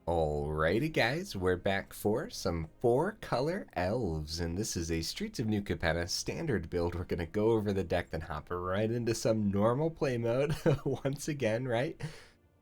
Alrighty guys, we're back for some 4-color elves, and this is a Streets of New Capenna standard build. We're going to go over the deck, then hop right into some normal play mode once again, right?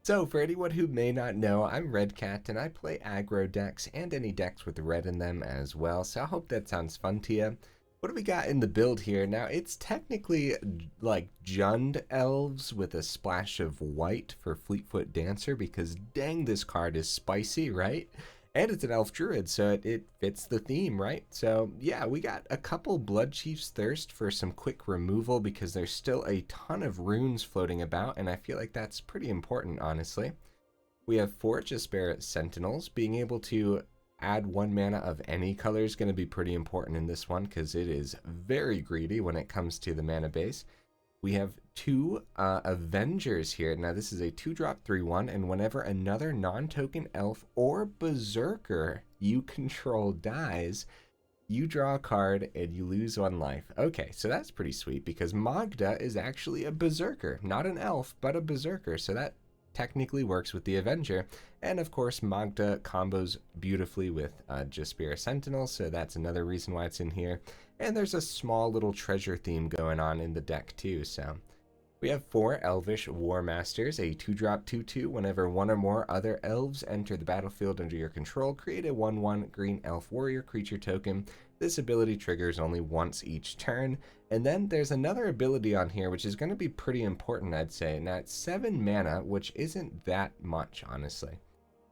So for anyone who may not know, I'm Red Cat, and I play aggro decks and any decks with red in them as well, so I hope that sounds fun to you. What do we got in the build here? Now, it's technically like Jund elves with a splash of white for Fleetfoot Dancer because dang, this card is spicy, right? And it's an elf druid, so it fits the theme, right? So yeah, we got a couple Bloodchief's Thirst for some quick removal because there's still a ton of runes floating about, and I feel like that's pretty important, honestly. We have 4 Jaspera Sentinels. Being able to add 1 mana of any color is going to be pretty important in this one because it is very greedy when it comes to the mana base. We have 2 Avengers here. Now this is a 2-drop 3/1, and whenever another non-token elf or berserker you control dies, you draw a card and you lose 1 life. Okay, so that's pretty sweet because Magda is actually a berserker, not an elf, but a berserker, so that technically works with the Avenger. And of course, Magda combos beautifully with Jaspera Sentinel, so that's another reason why it's in here. And there's a small little treasure theme going on in the deck too, so. We have 4 Elvish Warmasters, a 2-drop 2/2. Whenever 1 or more other elves enter the battlefield under your control, create a 1/1 green elf warrior creature token. This ability triggers only once each turn. And then there's another ability on here which is going to be pretty important, I'd say. Now it's 7 mana, which isn't that much, honestly.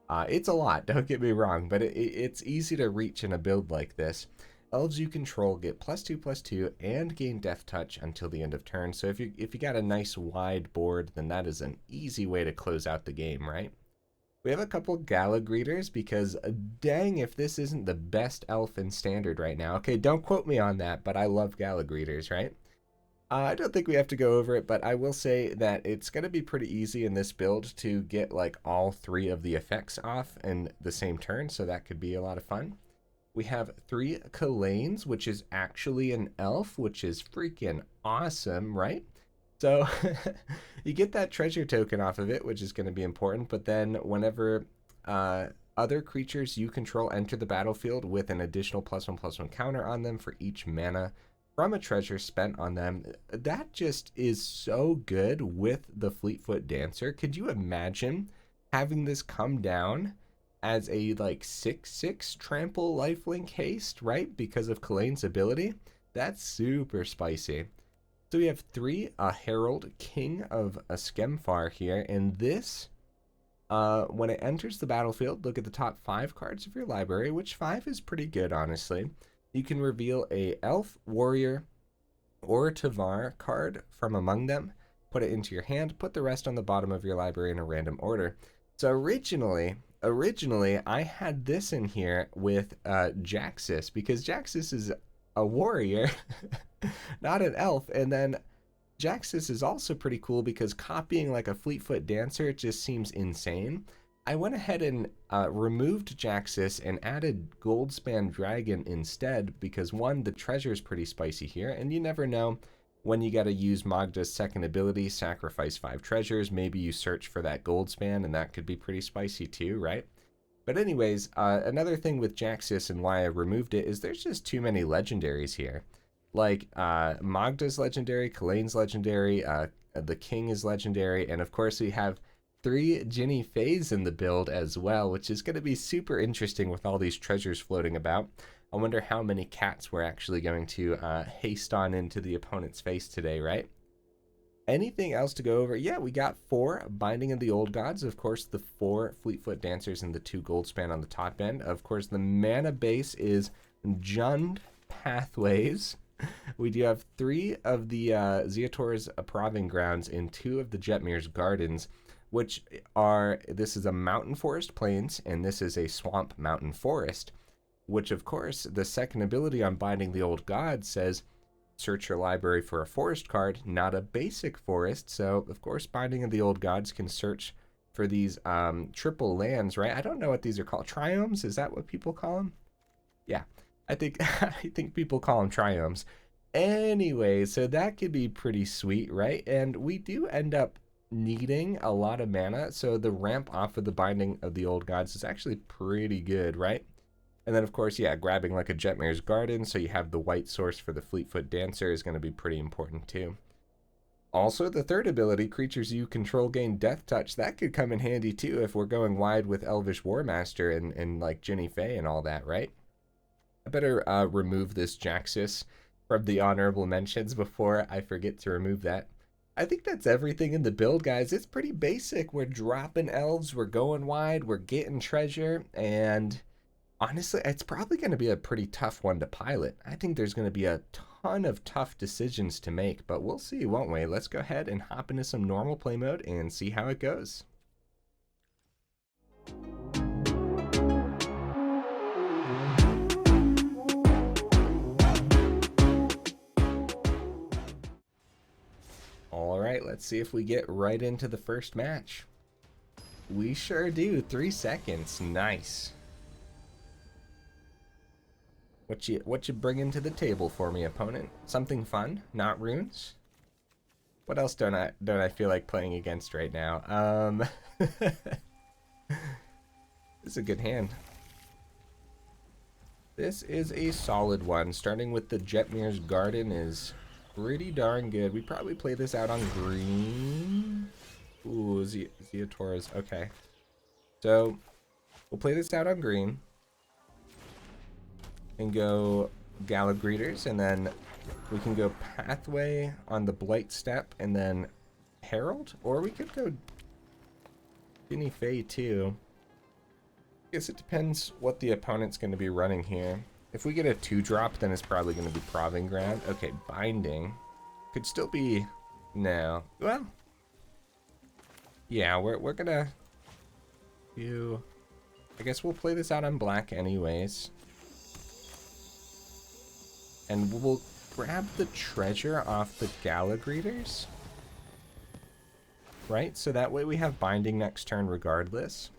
It's a lot, don't get me wrong, but it's easy to reach in a build like this. Elves you control get +2/+2 and gain Death Touch until the end of turn. So if you got a nice wide board, then that is an easy way to close out the game, right? We have a couple Gala Greeters because dang if this isn't the best elf in Standard right now. Okay, don't quote me on that, but I love Gala Greeters, right? I don't think we have to go over it, but I will say that it's going to be pretty easy in this build to get like all 3 of the effects off in the same turn, so that could be a lot of fun. We have 3 Kalains, which is actually an elf, which is freaking awesome, right? So you get that treasure token off of it, which is going to be important, but then whenever other creatures you control enter the battlefield with an additional +1/+1 counter on them for each mana from a treasure spent on them, that just is so good with the Fleetfoot Dancer. Could you imagine having this come down as a like 6/6 trample lifelink haste, right? Because of Kalain's ability. That's super spicy. So we have 3 Harald, King of a Skemfar here, and this, when it enters the battlefield, look at the top 5 cards of your library, which 5 is pretty good, honestly. You can reveal a Elf, Warrior, or Tavar card from among them, put it into your hand, put the rest on the bottom of your library in a random order. So originally I had this in here with Jaxis, because Jaxis is a warrior, not an elf, and then Jaxis is also pretty cool because copying like a Fleetfoot Dancer just seems insane. I went ahead and removed Jaxis and added Goldspan Dragon instead because 1, the treasure is pretty spicy here, and you never know when you got to use Magda's second ability, sacrifice 5 treasures, maybe you search for that Goldspan, and that could be pretty spicy too, right? But anyways, another thing with Jaxis and why I removed it is there's just too many legendaries here. Like, Magda's legendary, Kalain's legendary, the King is legendary, and of course we have 3 Jinnie Fays in the build as well, which is going to be super interesting with all these treasures floating about. I wonder how many cats we're actually going to haste on into the opponent's face today, right? Anything else to go over? Yeah, we got 4 Binding of the Old Gods. Of course, the 4 Fleetfoot Dancers and the 2 Goldspan on the top end. Of course, the mana base is Jund Pathways. We do have 3 of the Ziatora's Proving Grounds and 2 of the Jetmir's Gardens, which are, this is a mountain forest plains, and this is a swamp mountain forest, which of course, the second ability on Binding the Old Gods says, search your library for a forest card, not a basic forest. So of course, Binding of the Old Gods can search for these triple lands, right? I don't know what these are called. Triomes, is that what people call them? Yeah, I think I think people call them triomes. Anyway, so that could be pretty sweet, right? And we do end up needing a lot of mana, so the ramp off of the Binding of the Old Gods is actually pretty good, right? And then, of course, yeah, grabbing like a Jetmir's Garden, so you have the white source for the Fleetfoot Dancer is going to be pretty important too. Also, the third ability, creatures you control gain Death Touch. That could come in handy too if we're going wide with Elvish Warmaster and like Jinnie and all that, right? I better remove this Jaxus from the honorable mentions before I forget to remove that. I think that's everything in the build, guys. It's pretty basic. We're dropping elves, we're going wide, we're getting treasure, and honestly, it's probably going to be a pretty tough one to pilot. I think there's going to be a ton of tough decisions to make, but we'll see, won't we? Let's go ahead and hop into some normal play mode and see how it goes. All right, let's see if we get right into the first match. We sure do. 3 seconds. Nice. What you bringing to the table for me, opponent? Something fun, not runes? What else don't I feel like playing against right now? This is a good hand. This is a solid one. Starting with the Jetmir's Garden is pretty darn good. We probably play this out on green. Ooh, Ziatora's okay. So we'll play this out on green and go Gala Greeters, and then we can go Pathway on the Blightstep and then Harald, or we could go Jinnie too. I guess it depends what the opponent's going to be running here. If we get a 2-drop, then it's probably going to be Proving Ground. Okay, Binding. Could still be... No. Well... Yeah, we're going to do... I guess we'll play this out on black anyways. And we'll grab the treasure off the Gala Greeters. Right? So that way we have Binding next turn regardless.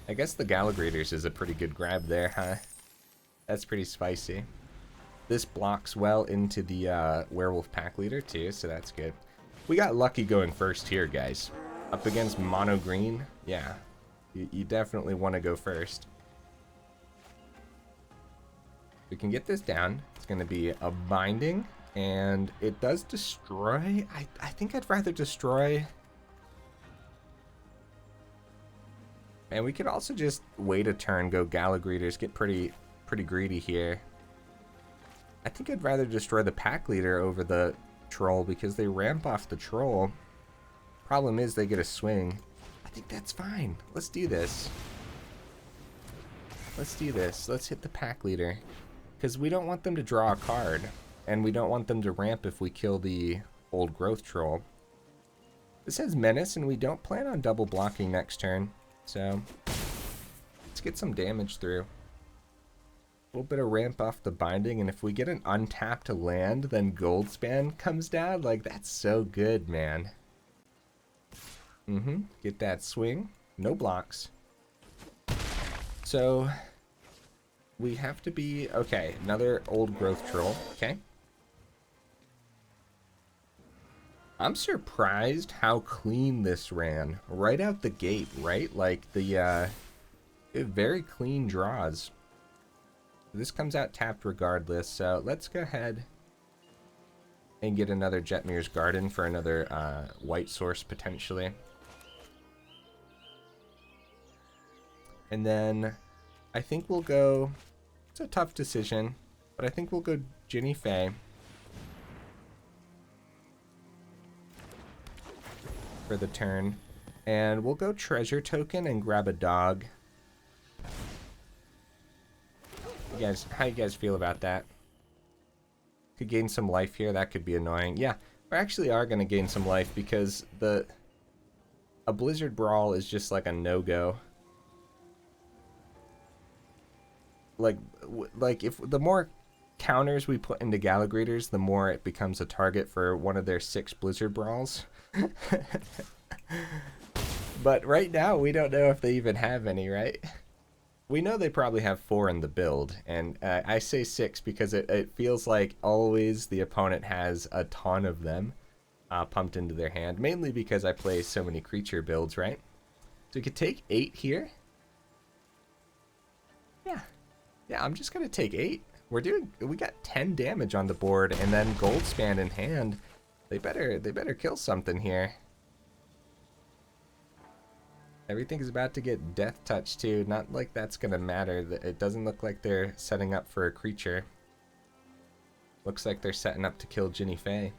I guess the Gala Greeters is a pretty good grab there, huh? That's pretty spicy. This blocks well into the Werewolf Pack Leader too, so that's good. We got lucky going first here, guys. Up against mono green, yeah. You definitely want to go first. We can get this down. It's going to be a Binding, and it does destroy. I think I'd rather destroy. And we could also just wait a turn, go Gala Greeters, get pretty greedy here. I think I'd rather destroy the Pack Leader over the Troll because they ramp off the Troll. Problem is they get a swing. I think that's fine. Let's do this. Let's do this. Let's hit the Pack Leader. Because we don't want them to draw a card. And we don't want them to ramp if we kill the Old Growth Troll. This has Menace, and we don't plan on double blocking next turn. So, let's get some damage through. A little bit of ramp off the Binding, and if we get an untapped land, then Goldspan comes down. Like, that's so good, man. Get that swing. No blocks. So, we have to be... Okay, another Old Growth Troll. Okay. I'm surprised how clean this ran right out the gate, right? Like the very clean draws. This comes out tapped regardless, so let's go ahead and get another Jetmir's Garden for another white source potentially. And then I think we'll go, it's a tough decision, but I think we'll go Jinnie for the turn, and we'll go Treasure Token and grab a dog. How you guys feel about that? Could gain some life here. That could be annoying. Yeah, we actually are going to gain some life because a Blizzard Brawl is just like a no-go. Like if the more counters we put into Gala Greeters, the more it becomes a target for one of their 6 Blizzard Brawls. But right now we don't know if they even have any, right? We know they probably have 4 in the build, and I say 6 because it feels like always the opponent has a ton of them. pumped into their hand, mainly because I play so many creature builds, right? So we could take 8 here. Yeah, I'm just gonna take 8. We got 10 damage on the board, and then Goldspan in hand. They better kill something here. Everything's about to get death touch too. Not like that's gonna matter. It doesn't look like they're setting up for a creature. Looks like they're setting up to kill Jinnie Fey.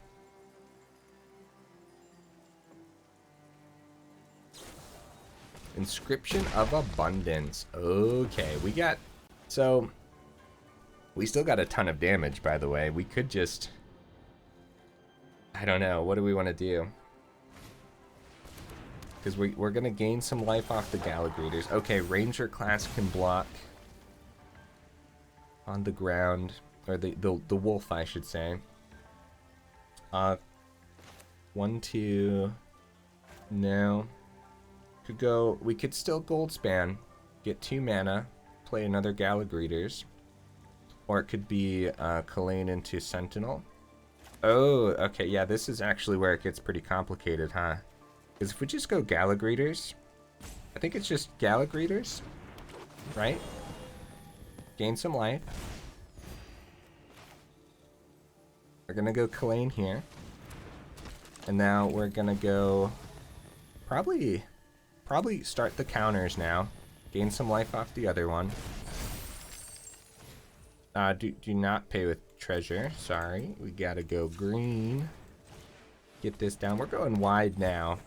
Inscription of Abundance. Okay, so we still got a ton of damage, by the way. We could just, I don't know, what do we want to do? Because we're going to gain some life off the Gala Greeters. Okay, Ranger class can block on the ground, or the wolf, I should say. 1, 2, no. We could still Goldspan, get 2 mana, play another Gala Greeters. Or it could be Kalain into Sentinel. Oh, okay, yeah, this is actually where it gets pretty complicated, huh? Because if we just go Gala Greeters, I think it's just Gala Greeters, right? Gain some life. We're gonna go Kalain here. And now we're gonna go probably start the counters now. Gain some life off the other one. Do not pay with treasure. Sorry, we gotta go green. Get this down. We're going wide now.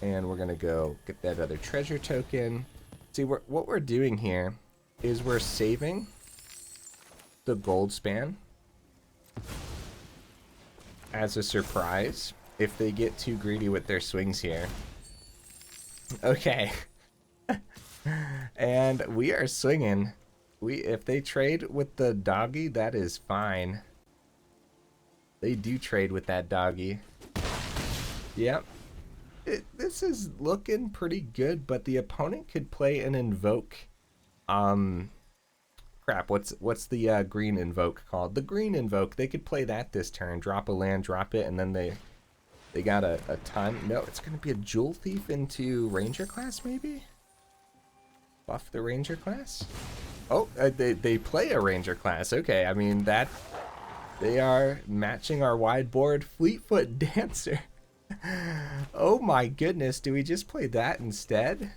And we're gonna go get that other treasure token. See, what we're doing here is we're saving the Goldspan as a surprise if they get too greedy with their swings here. Okay. And we are swinging. If they trade with the doggy, that is fine. They do trade with that doggy. Yep. This is looking pretty good, but the opponent could play an invoke. Crap, what's the green invoke called? The green invoke. They could play that this turn. Drop a land, drop it, and then they got a ton. No, it's going to be a Jewel Thief into Ranger class, maybe? Buff the Ranger class? Oh, they play a Ranger class. Okay, I mean, they are matching our wide board Fleetfoot Dancer. Oh my goodness, do we just play that instead?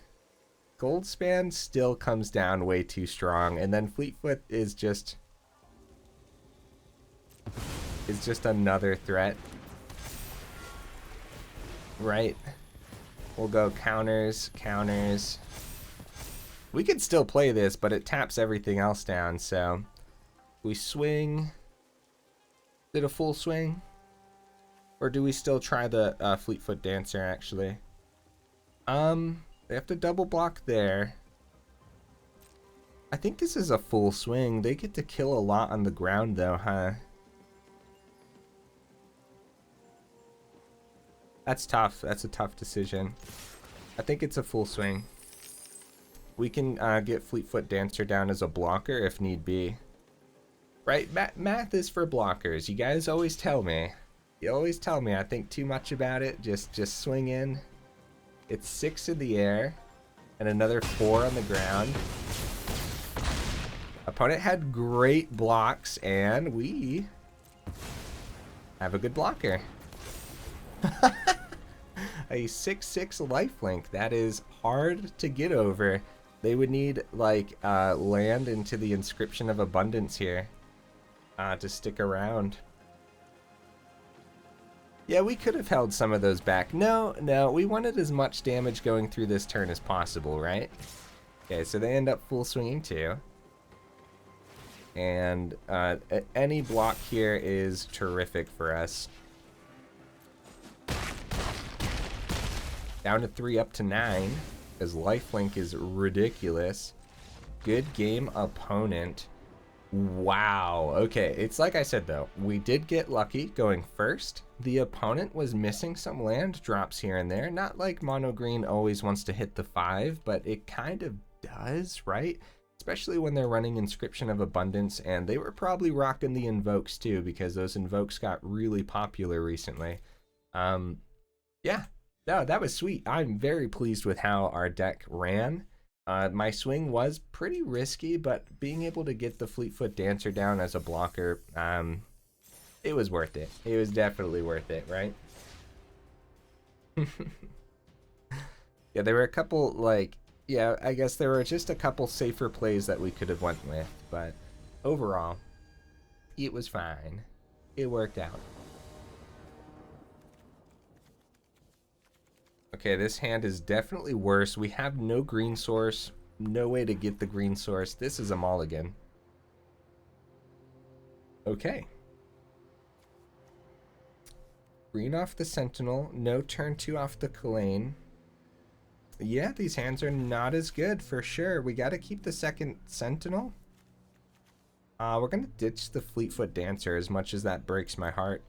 Goldspan still comes down way too strong, and then Fleetfoot is just another threat. Right? We'll go counters. We could still play this, but it taps everything else down, so we swing. Is it a full swing? Or do we still try the Fleetfoot Dancer, actually? They have to double block there. I think this is a full swing. They get to kill a lot on the ground, though, huh? That's tough. That's a tough decision. I think it's a full swing. We can get Fleetfoot Dancer down as a blocker if need be. Right? Math is for blockers. You guys always tell me. You always tell me I think too much about it. Just swing in. It's 6 in the air and another 4 on the ground. Opponent had great blocks, and we have a good blocker. A 6/6 lifelink. That is hard to get over. They would need like land into the Inscription of Abundance here to stick around. Yeah, we could have held some of those back. No, we wanted as much damage going through this turn as possible, right? Okay, so they end up full swinging too. And any block here is terrific for us. Down to 3, up to 9, because lifelink is ridiculous. Good game, opponent. Wow. Okay, it's like I said, though. We did get lucky going first. The opponent was missing some land drops here and there. Not like mono green always wants to hit the 5, but it kind of does, right? especially when they're running Inscription of Abundance, and they were probably rocking the Invokes too, because those Invokes got really popular recently. Yeah, no, that was sweet. I'm very pleased with how our deck ran. My swing was pretty risky, but being able to get the Fleetfoot Dancer down as a blocker, it was worth it. It was definitely worth it, right? Yeah, there were a couple, like, yeah, I guess there were just a couple safer plays that we could have went with, but overall, it was fine. It worked out. Okay, this hand is definitely worse. We have no green source, no way to get the green source. This is a mulligan. Okay. Green off the Sentinel, no turn 2 off the Kalain. Yeah, these hands are not as good for sure. We got to keep the second Sentinel. We're going to ditch the Fleetfoot Dancer as much as that breaks my heart.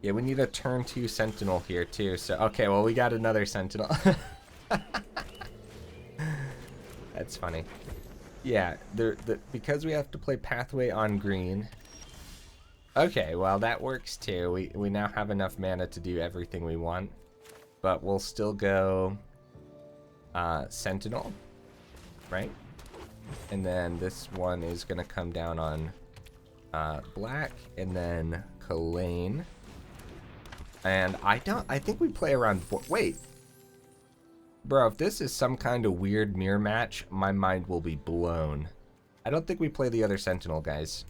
Yeah, we need a turn 2 Sentinel here too. So, okay, well, we got another Sentinel. That's funny. Yeah, because we have to play Pathway on green. Okay, well, that works too. We now have enough mana to do everything we want. But we'll still go Sentinel, right? And then this one is going to come down on black, and then Kalain. And I think we play around wait. Bro, if this is some kind of weird mirror match, my mind will be blown. I don't think we play the other Sentinel, guys.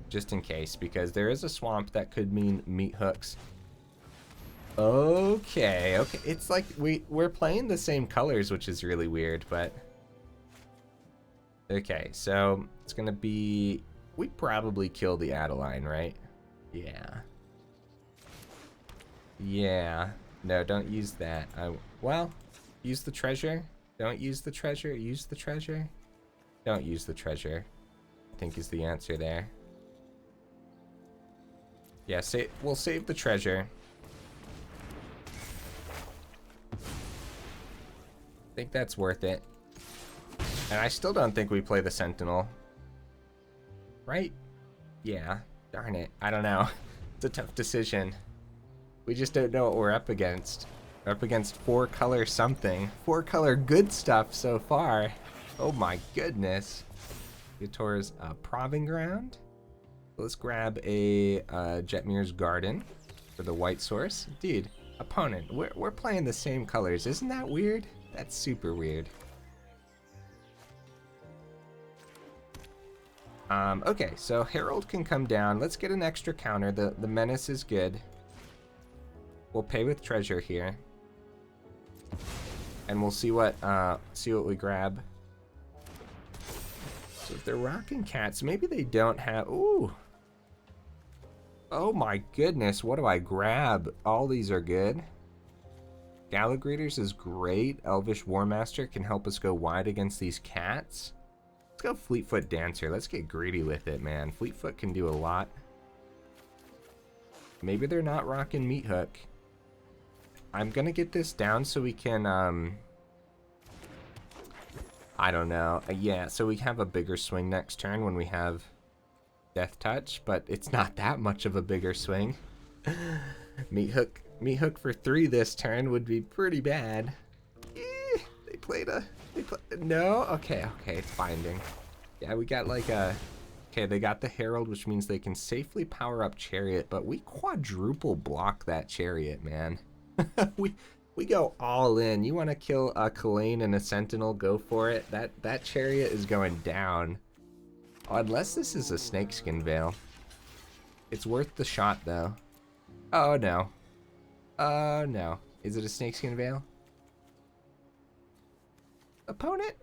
Just in case, because there is a swamp that could mean meat hooks. Okay. It's like we're playing the same colors, which is really weird, but okay, so it's gonna be, we probably kill the Adeline, right? Yeah. No, don't use that. Well, use the treasure. Don't use the treasure. Use the treasure. Don't use the treasure, I think is the answer there. Yeah, we'll save the treasure. I think that's worth it. And I still don't think we play the Sentinel. Right? Yeah. Darn it. I don't know. It's a tough decision. We just don't know what we're up against. We're up against 4-color something. 4-color good stuff so far. Oh my goodness. Ziatora's Proving Ground. Let's grab a Jetmir's Garden for the white source. Dude, opponent, we're playing the same colors. Isn't that weird? That's super weird. Okay, so Harald can come down. Let's get an extra counter. The menace is good. We'll pay with treasure here. And we'll see what we grab. So if they're rocking cats, maybe they don't have, ooh. Oh my goodness, what do I grab? All these are good. Gala Greeters is great. Elvish Warmaster can help us go wide against these cats. Let's go Fleetfoot Dancer. Let's get greedy with it, man. Fleetfoot can do a lot. Maybe they're not rocking Meat Hook. I'm gonna get this down so we can, I don't know. Yeah, so we have a bigger swing next turn when we have Death Touch, but it's not that much of a bigger swing. Meat Hook for 3 this turn would be pretty bad. No? Okay, finding. Yeah, we got like a, okay, they got the Harald, which means they can safely power up Chariot, but we quadruple block that Chariot, man. we go all in. You want to kill a Kalain and a Sentinel, go for it. That Chariot is going down. Oh, unless this is a Snakeskin Veil. It's worth the shot, though. Oh, no. Oh, no. Is it a Snakeskin Veil? Opponent?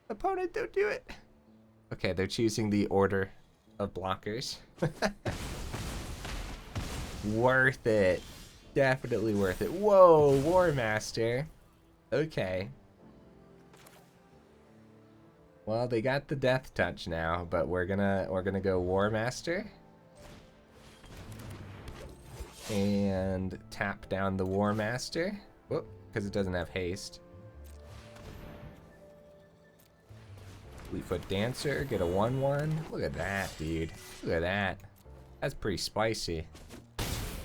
Opponent, don't do it. Okay, they're choosing the order of blockers. Worth it. Definitely worth it. Whoa, Warmaster. Okay. Well, they got the Death Touch now, but we're gonna go Warmaster. And tap down the Warmaster. Whoop, because it doesn't have haste. Fleetfoot Dancer, get a 1/1. Look at that, dude. Look at that. That's pretty spicy.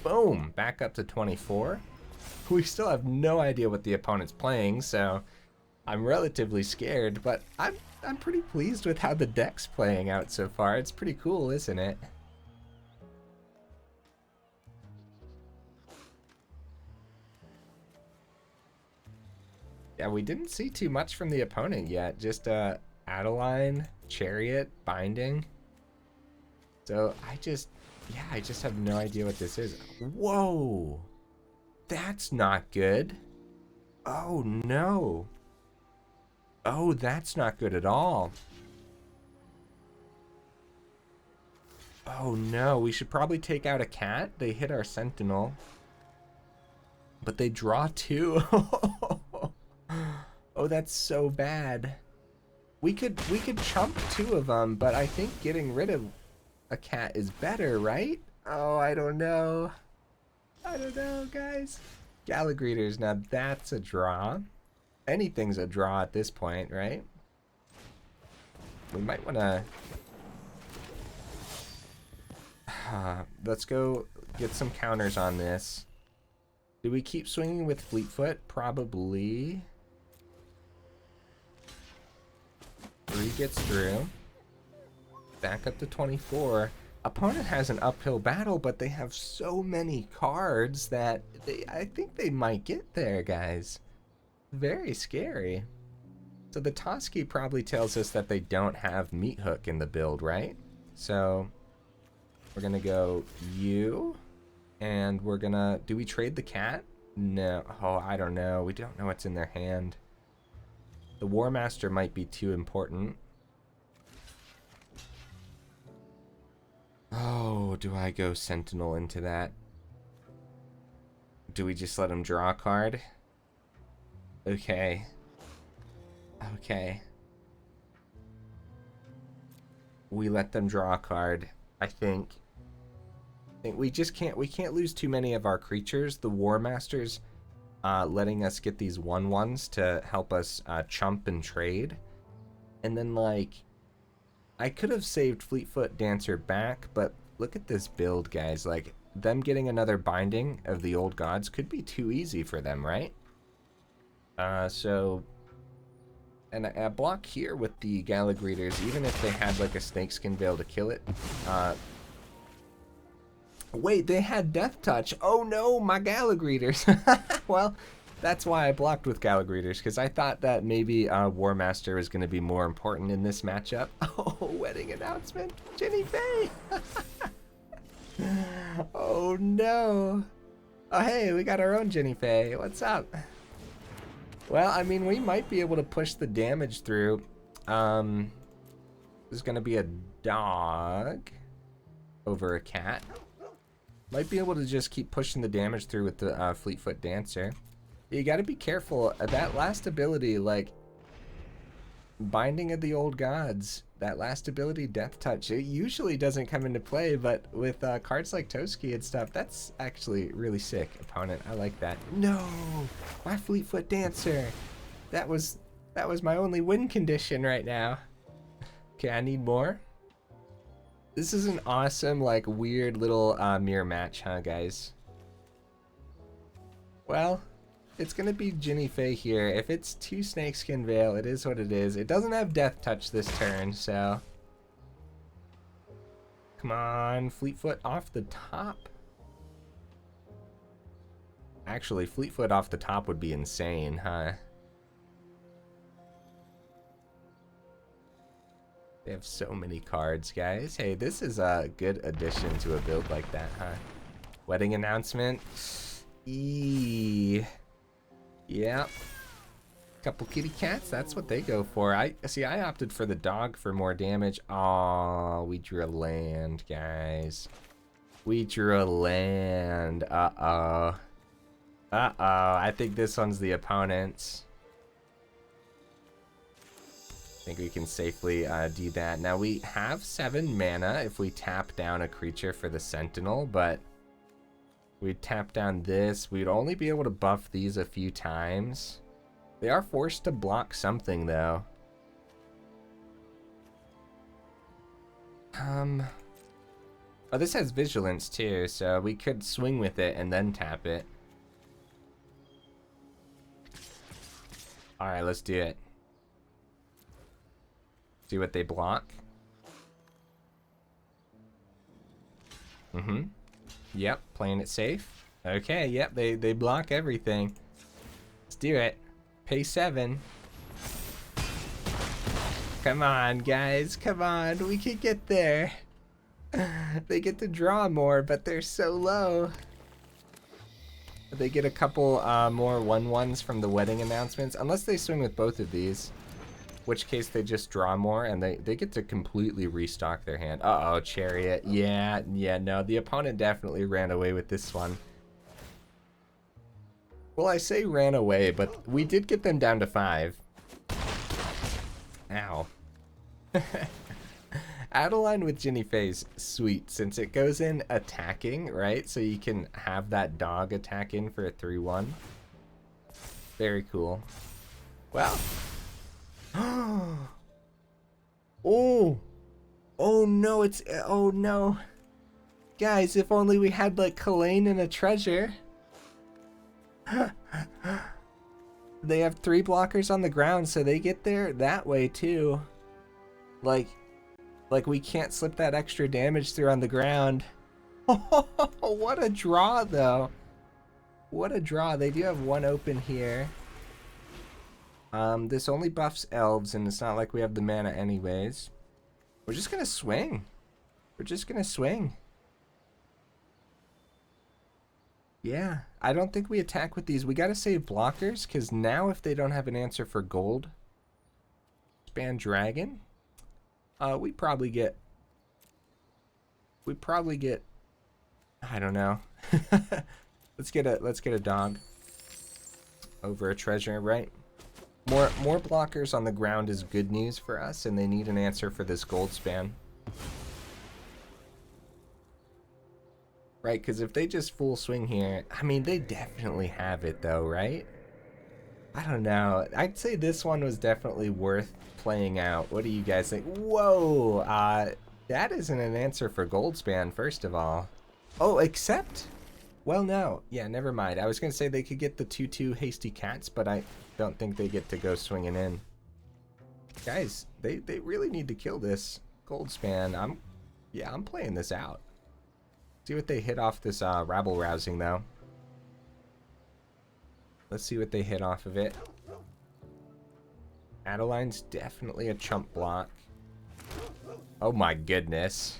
Boom! Back up to 24. We still have no idea what the opponent's playing, so I'm relatively scared, but I'm pretty pleased with how the deck's playing out so far. It's pretty cool, isn't it? Yeah, we didn't see too much from the opponent yet. Just Adeline, Chariot, Binding. So I just have no idea what this is. Whoa! That's not good. Oh no. Oh, that's not good at all. Oh no, we should probably take out a cat. They hit our Sentinel. But they draw 2. Oh, that's so bad. We could chump 2 of them, but I think getting rid of a cat is better, right? Oh, I don't know. I don't know, guys. Gala Greeters, now that's a draw. Anything's a draw at this point, right? We might want to... let's go get some counters on this. Do we keep swinging with Fleetfoot? Probably. 3 gets through. Back up to 24. Opponent has an uphill battle, but they have so many cards that I think they might get there, guys. Very scary. So the Toski probably tells us that they don't have Meat Hook in the build, right? So we're gonna go you, and we're gonna... Do we trade the cat? No. Oh, I don't know. We don't know what's in their hand. The Warmaster might be too important. Oh, do I go Sentinel into that? Do we just let him draw a card? Okay. Okay. We let them draw a card, I think. We just can't lose too many of our creatures. The Warmaster's letting us get these 1/1s to help us chump and trade. And then, like, I could have saved Fleetfoot Dancer back, but look at this build, guys. Like, them getting another binding of the old gods could be too easy for them, right? And a block here with the Gala Greeters, even if they had like a snakeskin veil to kill it. Wait, they had Death Touch. Oh no, my Gala Greeters. Well, that's why I blocked with Gala Greeters, because I thought that maybe Warmaster was going to be more important in this matchup. Oh, wedding announcement. Jinnie Faye. Oh no. Oh hey, we got our own Jinnie Faye. What's up? Well, I mean, we might be able to push the damage through. There's going to be a dog over a cat. Might be able to just keep pushing the damage through with the Fleetfoot Dancer. You got to be careful. That last ability, like, Binding of the Old Gods, that last ability, Death Touch, it usually doesn't come into play, but with cards like Toski and stuff, that's actually really sick, opponent. I like that. No! My Fleetfoot Dancer! That was my only win condition right now. Okay, I need more. This is an awesome, like, weird little mirror match, huh, guys? Well, it's gonna be Jinnie Faye here. If it's 2 Snakeskin Veil, it is what it is. It doesn't have Death Touch this turn, so... Come on, Fleetfoot off the top. Actually, Fleetfoot off the top would be insane, huh? They have so many cards, guys. Hey, this is a good addition to a build like that, huh? Wedding announcement. Eee. Yeah. Couple kitty cats, that's what they go for. I opted for the dog for more damage. Aw, we drew a land, guys. We drew a land. Uh-oh. Uh-oh, I think this one's the opponent's. I think we can safely do that. Now, we have 7 mana if we tap down a creature for the Sentinel, but we'd tap down this. We'd only be able to buff these a few times. They are forced to block something, though. Oh, this has Vigilance too, so we could swing with it and then tap it. Alright, let's do it. See what they block. Mm-hmm. Yep, playing it safe. Okay, yep, they block everything. Let's do it. Pay 7. Come on, guys. Come on. We can get there. They get to draw more, but they're so low. They get a couple more 1/1s from the wedding announcements. Unless they swing with both of these. Which case they just draw more and they get to completely restock their hand. Uh-oh, Chariot. Yeah, no. The opponent definitely ran away with this one. Well, I say ran away, but we did get them down to 5. Ow. Adeline with Jinnie Faye's sweet, since it goes in attacking, right? So you can have that dog attack in for a 3/1. Very cool. Well. Oh no, oh no. Guys, if only we had like Kalain and a treasure. They have 3 blockers on the ground, so they get there that way too. Like we can't slip that extra damage through on the ground. What a draw though. What a draw. They do have 1 open here. This only buffs elves, and it's not like we have the mana anyways. We're just gonna swing. We're just gonna swing. Yeah, I don't think we attack with these. We gotta save blockers, because now if they don't have an answer for Goldspan Dragon, we probably get, I don't know. Let's get a dog over a treasure, right? More blockers on the ground is good news for us, and they need an answer for this Goldspan. Right, because if they just full swing here, I mean, they definitely have it though, right? I don't know. I'd say this one was definitely worth playing out. What do you guys think? Whoa! That isn't an answer for Goldspan, first of all. Oh, except... Well, no. Yeah, never mind. I was going to say they could get the 2/2 Hasty Cats, but I don't think they get to go swinging in. Guys, they really need to kill this Goldspan. I'm playing this out. See what they hit off this rabble rousing though. Let's see what they hit off of it. Adeline's definitely a chump block. Oh my goodness.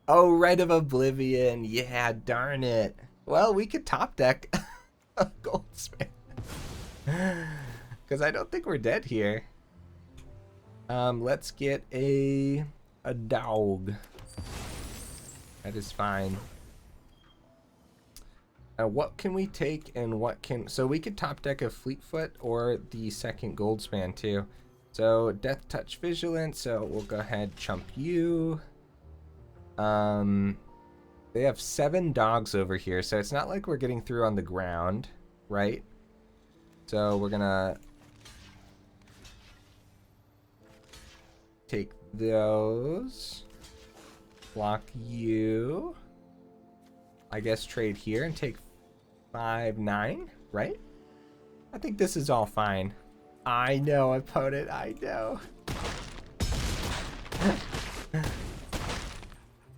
Oh, Rite of Oblivion. Yeah, darn it. Well, we could top deck a Goldspan. Because I don't think we're dead here. Let's get a dog. That is fine. Now, what can we take and what can... So we could top deck a Fleetfoot or the second Goldspan too. So Death Touch Vigilance, so we'll go ahead chump you. They have 7 dogs over here, so it's not like we're getting through on the ground, right? So we're gonna take those. Block you. I guess trade here and take 5/9, right? I think this is all fine. I know, opponent, I know.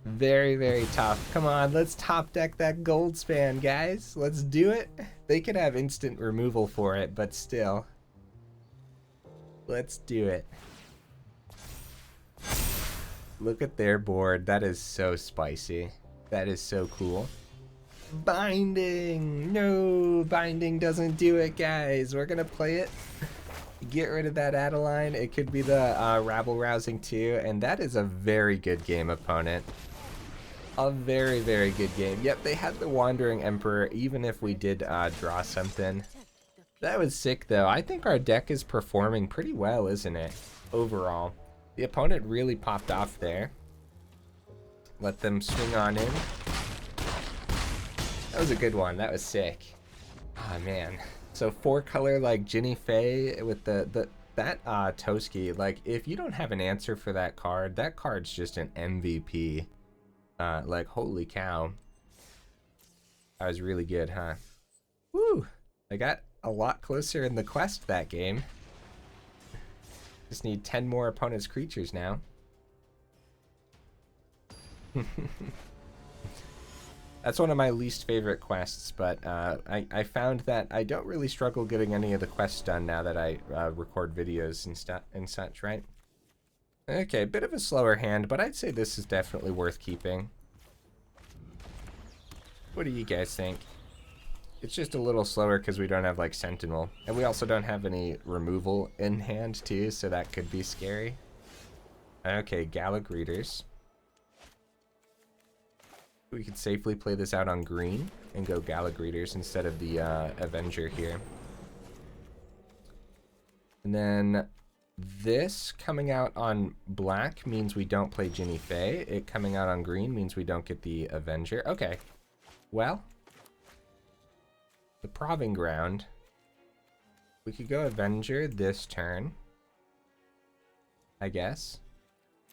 Very, very tough. Come on, let's top deck that Goldspan, guys. Let's do it. They could have instant removal for it, but still. Let's do it. Look at their board. That is so spicy. That is so cool. Binding! No, binding doesn't do it, guys. We're gonna play it. Get rid of that Adeline. It could be the rabble rousing too, and that is a very good game, opponent. A very, very good game. Yep, they had the Wandering Emperor, even if we did draw something. That was sick, though. I think our deck is performing pretty well, isn't it? Overall. The opponent really popped off there. Let them swing on in. That was a good one. That was sick. Oh, man. So 4-color like Jinnie Faye with the That Toski, like, if you don't have an answer for that card's just an MVP. Like, holy cow. That was really good, huh? Woo! I got a lot closer in the quest that game. Just need 10 more opponent's creatures now. That's one of my least favorite quests, but I found that I don't really struggle getting any of the quests done now that I record videos and such, right? Okay, bit of a slower hand, but I'd say this is definitely worth keeping. What do you guys think? It's just a little slower because we don't have, like, Sentinel. And we also don't have any removal in hand, too, so that could be scary. Okay, Gala Greeters. We could safely play this out on green and go Gala Greeters instead of the Avenger here. And then this coming out on black means we don't play Jinnie Fay. It coming out on green means we don't get the Avenger. Okay. Well, the Proving Ground. We could go Avenger this turn, I guess.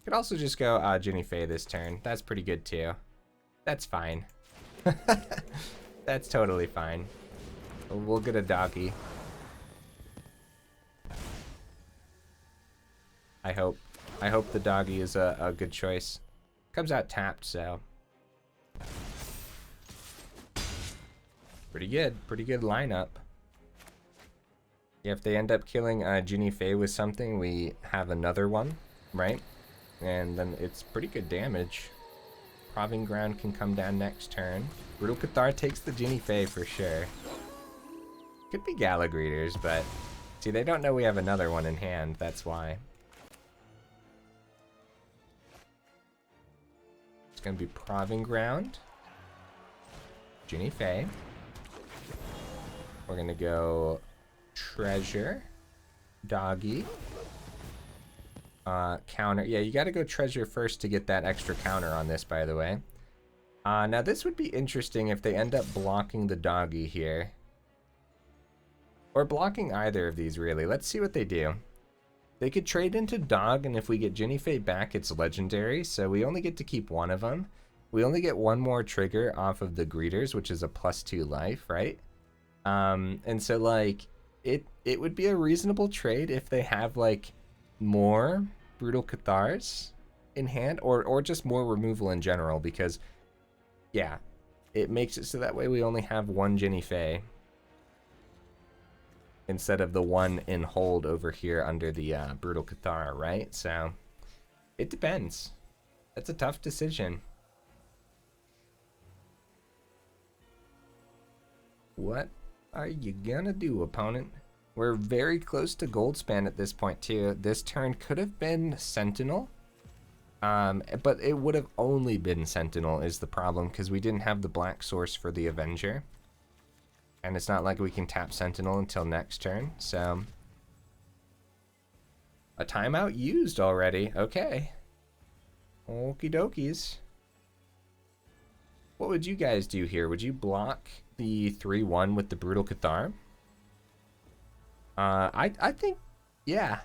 Could also just go Jinnie Fay this turn. That's pretty good too. That's fine. That's totally fine. We'll get a doggy. I hope the doggy is a good choice. Comes out tapped, so pretty good lineup. Yeah, if they end up killing Jinnie Fay with something, we have another one, right? And then it's pretty good damage. Proving Ground can come down next turn. Brutal Cathar takes the Jinnie Fay for sure. Could be Gala Greeters, but see, they don't know we have another one in hand, that's why. It's gonna be Proving Ground, Jinnie Fay. We're gonna go Treasure, Doggy, counter. Yeah, you gotta go Treasure first to get that extra counter on this, by the way. Now this would be interesting if they end up blocking the Doggy here. Or blocking either of these, really. Let's see what they do. They could trade into Dog, and if we get Jinnie Fay back, it's legendary, so we only get to keep one of them. We only get one more trigger off of the Greeters, which is a +2 life, right? And so, like, it would be a reasonable trade if they have, like, more Brutal Cathars in hand, or just more removal in general, because, yeah, it makes it so that way we only have one Jinnie Fay instead of the one in hold over here under the Brutal Cathar, right? So, it depends. That's a tough decision. What are you gonna do, opponent? We're very close to Goldspan at this point, too. This turn could have been Sentinel, but it would have only been Sentinel is the problem, because we didn't have the black source for the Avenger. And it's not like we can tap Sentinel until next turn, so... A timeout used already. Okay. Okie dokies. What would you guys do here? Would you block the 3-1 with the Brutal Cathar? I think, yeah.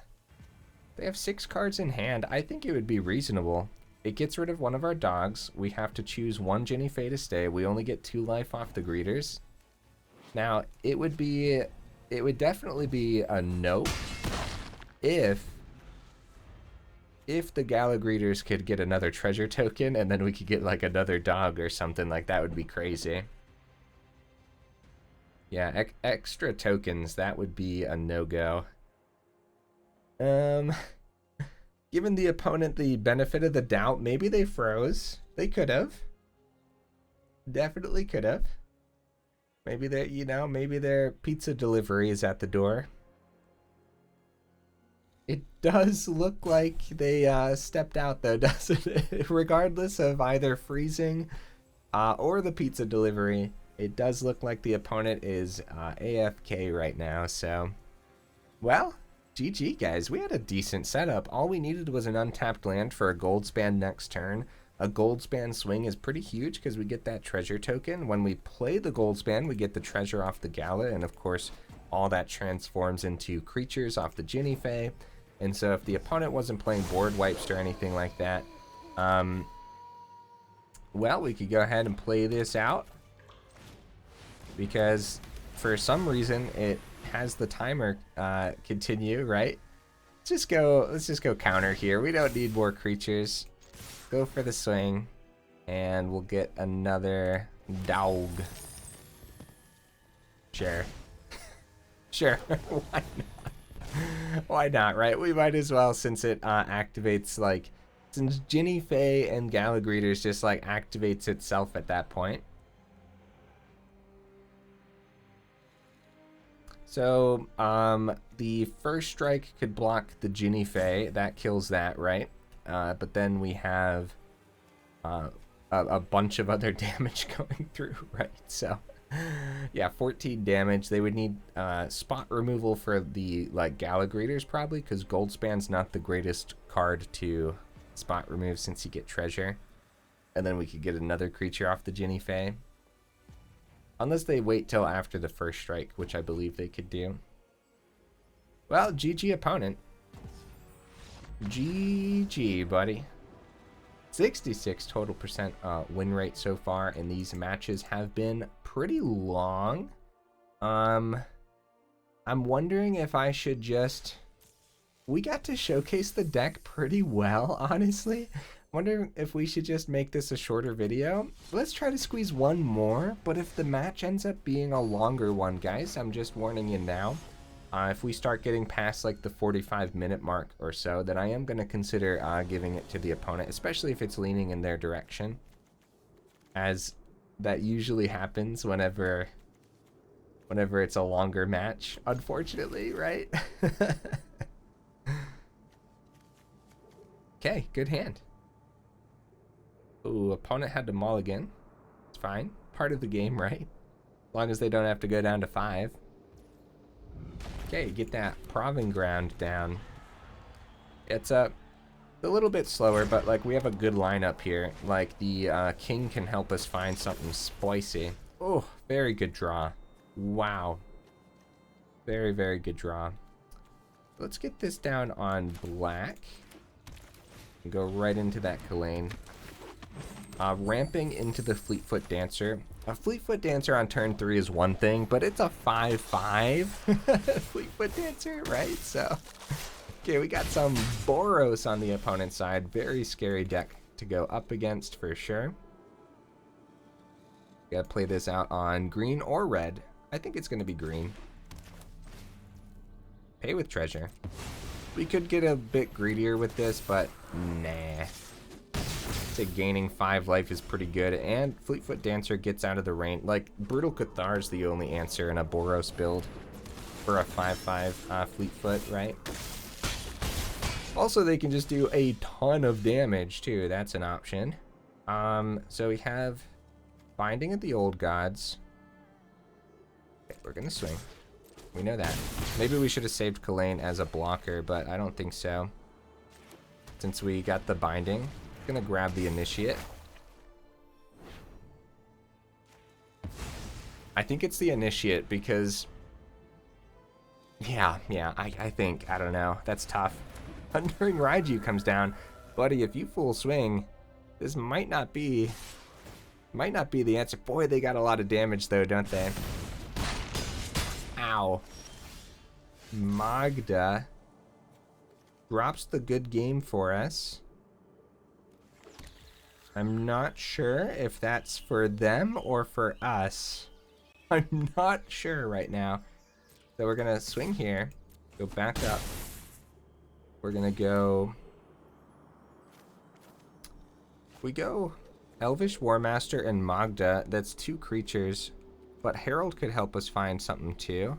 They have 6 cards in hand. I think it would be reasonable. It gets rid of one of our dogs. We have to choose one Jinnie Fay to stay. We only get 2 life off the Greeters. Now, it would definitely be a no if the Gala Greeters could get another treasure token, and then we could get, like, another dog or something. Like, that would be crazy. Yeah, extra tokens, that would be a no-go. Given the opponent the benefit of the doubt, maybe they froze. They could have. Definitely could have. Maybe they're, you know, maybe their pizza delivery is at the door. It does look like they stepped out, though, doesn't it? Regardless of either freezing or the pizza delivery, it does look like the opponent is AFK right now, so... Well, GG, guys. We had a decent setup. All we needed was an untapped land for a Goldspan next turn. A Goldspan swing is pretty huge because we get that treasure token. When we play the Goldspan, we get the treasure off the Gala, and of course, all that transforms into creatures off the Jinnie Fae. And so if the opponent wasn't playing board wipes or anything like that, well, we could go ahead and play this out, because for some reason it has the timer continue, right? Let's just go counter here. We don't need more creatures. Go for the swing, and we'll get another dog. Sure. Sure. Why not? Why not, right? We might as well, since it activates, like, since Jinnie Fae and Gala Greeters just like activates itself at that point. So, the first strike could block the Jinnie Fae. That kills that, right? But then we have a bunch of other damage going through, right? So, yeah, 14 damage. They would need spot removal for the, like, Gala Greeters, probably, because Goldspan's not the greatest card to spot remove since you get treasure. And then we could get another creature off the Jinnie Fae. Unless they wait till after the first strike, which I believe they could do. Well, GG opponent. GG, buddy. 66 total percent win rate so far, and these matches have been pretty long. I'm wondering if I should just... We got to showcase the deck pretty well, honestly. Wondering if we should just make this a shorter video. Let's try to squeeze one more, but if the match ends up being a longer one, guys, I'm just warning you now. If we start getting past like the 45-minute mark or so, then I am going to consider giving it to the opponent, especially if it's leaning in their direction, as that usually happens whenever it's a longer match, unfortunately, right? Okay, good hand. Ooh, opponent had to mulligan. It's fine. Part of the game, right? As long as they don't have to go down to 5. Okay, get that Proving Ground down. It's a little bit slower, but like we have a good lineup here. Like the king can help us find something spicy. Oh, very good draw. Wow. Very, very good draw. Let's get this down on black. And go right into that Kalain. Ramping into the Fleetfoot Dancer. A Fleetfoot Dancer on turn 3 is one thing, but it's a 5/5 Fleetfoot Dancer, right? So, okay, we got some Boros on the opponent's side. Very scary deck to go up against for sure. Gotta play this out on green or red. I think it's gonna be green. Pay with treasure. We could get a bit greedier with this, but nah. Gaining 5 life is pretty good, and Fleetfoot Dancer gets out of the rain. Like, Brutal Cathar is the only answer in a Boros build for a 5/5 Fleetfoot, right? Also, they can just do a ton of damage too. That's an option. So we have Binding of the Old Gods. Okay, we're gonna swing. We know that. Maybe we should have saved Kalain as a blocker, but I don't think so. Since we got the Binding. Gonna grab the Initiate. I think it's the Initiate because yeah, I think, I don't know, that's tough. Thundering Raiju comes down. Buddy, if you full swing, this might not be the answer. Boy, they got a lot of damage though, don't they? Ow. Magda drops the good game for us. I'm not sure if that's for them or for us. I'm not sure right now. So we're gonna swing here, go back up. We're gonna go... We go Elvish Warmaster and Magda. That's 2 creatures, but Harald could help us find something too.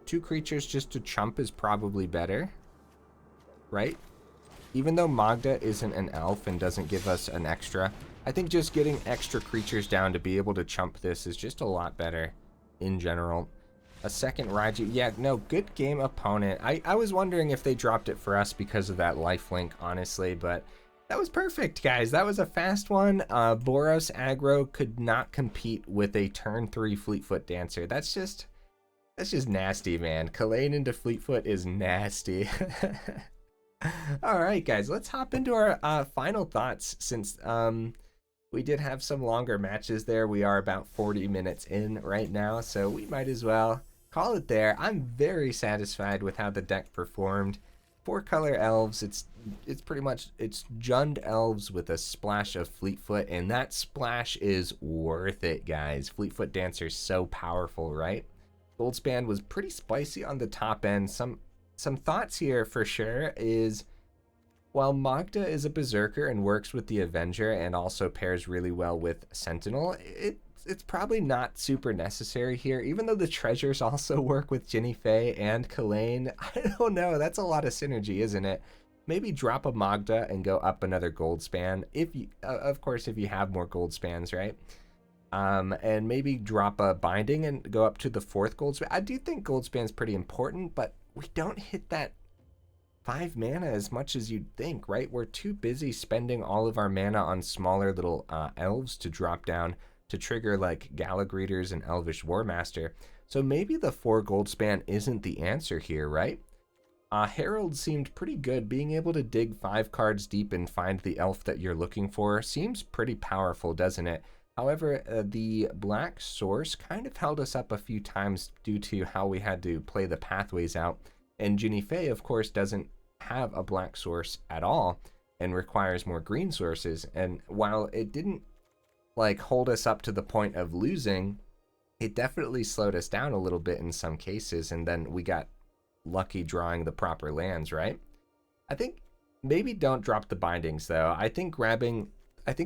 2 creatures just to chump is probably better, right? Even though Magda isn't an elf and doesn't give us an extra, I think just getting extra creatures down to be able to chump this is just a lot better in general. A second Raiju. Yeah, no, good game opponent. I was wondering if they dropped it for us because of that lifelink, honestly, but that was perfect, guys. That was a fast one. Boros aggro could not compete with a turn 3 Fleetfoot Dancer. That's just... That's just nasty, man. Kalain into Fleetfoot is nasty. All right, guys, let's hop into our final thoughts since we did have some longer matches there. We are about 40 minutes in right now, so we might as well call it there. I'm very satisfied with how the deck performed. 4-color elves, it's pretty much, it's Jund elves with a splash of Fleetfoot, and that splash is worth it, guys. Fleetfoot Dancer is so powerful, right? Goldspan was pretty spicy on the top end. Some thoughts here for sure is, while Magda is a berserker and works with the Avenger and also pairs really well with Sentinel, it's probably not super necessary here, even though the treasures also work with Jinnie and Kalain. I don't know, that's a lot of synergy, isn't it? Maybe drop a Magda and go up another Goldspan, if you, of course, if you have more Goldspans, right? And maybe drop a Binding and go up to the 4th Goldspan. I do think Goldspan's pretty important, but we don't hit that 5 mana as much as you'd think, right? We're too busy spending all of our mana on smaller little elves to drop down to trigger like Gala Greeters and Elvish Warmaster. So maybe the 4 Goldspan isn't the answer here, right? Harald seemed pretty good. Being able to dig 5 cards deep and find the elf that you're looking for seems pretty powerful, doesn't it? However, the black source kind of held us up a few times due to how we had to play the pathways out. And Jinnie, of course, doesn't have a black source at all and requires more green sources. And while it didn't like hold us up to the point of losing, it definitely slowed us down a little bit in some cases. And then we got lucky drawing the proper lands, right? I think maybe don't drop the bindings though. I think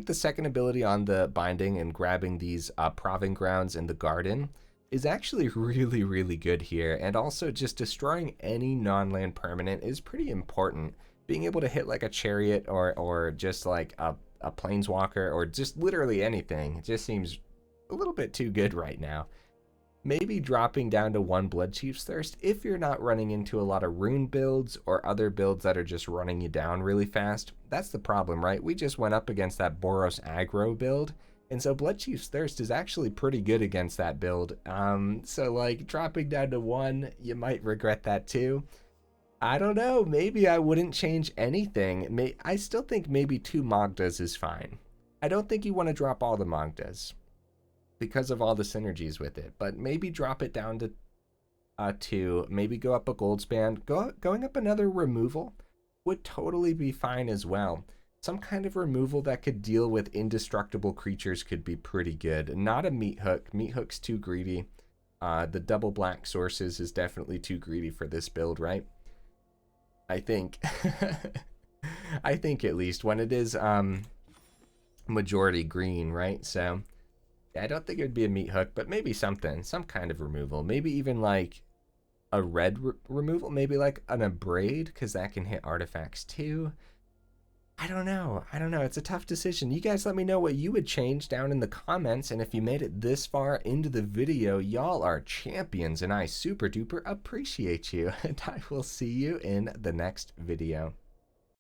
the second ability on the binding and grabbing these Proving Grounds in the garden is actually really, really good here. And also just destroying any non-land permanent is pretty important. Being able to hit like a chariot or just like a planeswalker or just literally anything, it just seems a little bit too good right now. Maybe dropping down to 1 Bloodchief's Thirst if you're not running into a lot of rune builds or other builds that are just running you down really fast. That's the problem, right? We just went up against that Boros aggro build, and so Bloodchief's Thirst is actually pretty good against that build. So like dropping down to 1, you might regret that too. I don't know, maybe I wouldn't change anything. I still think maybe 2 Magdas is fine. I don't think you want to drop all the Magdas because of all the synergies with it, but maybe drop it down to 2, maybe go up a Goldspan. Going up another removal would totally be fine as well. Some kind of removal that could deal with indestructible creatures could be pretty good. Not a Meat Hook. Meat Hook's too greedy. The double black sources is definitely too greedy for this build, right? I think. I think at least when it is majority green, right? So I don't think it would be a Meat Hook, but maybe something, some kind of removal. Maybe even like a red removal, maybe like an Abrade, because that can hit artifacts too. I don't know. It's a tough decision. You guys let me know what you would change down in the comments, and if you made it this far into the video, y'all are champions, and I super duper appreciate you. And I will see you in the next video.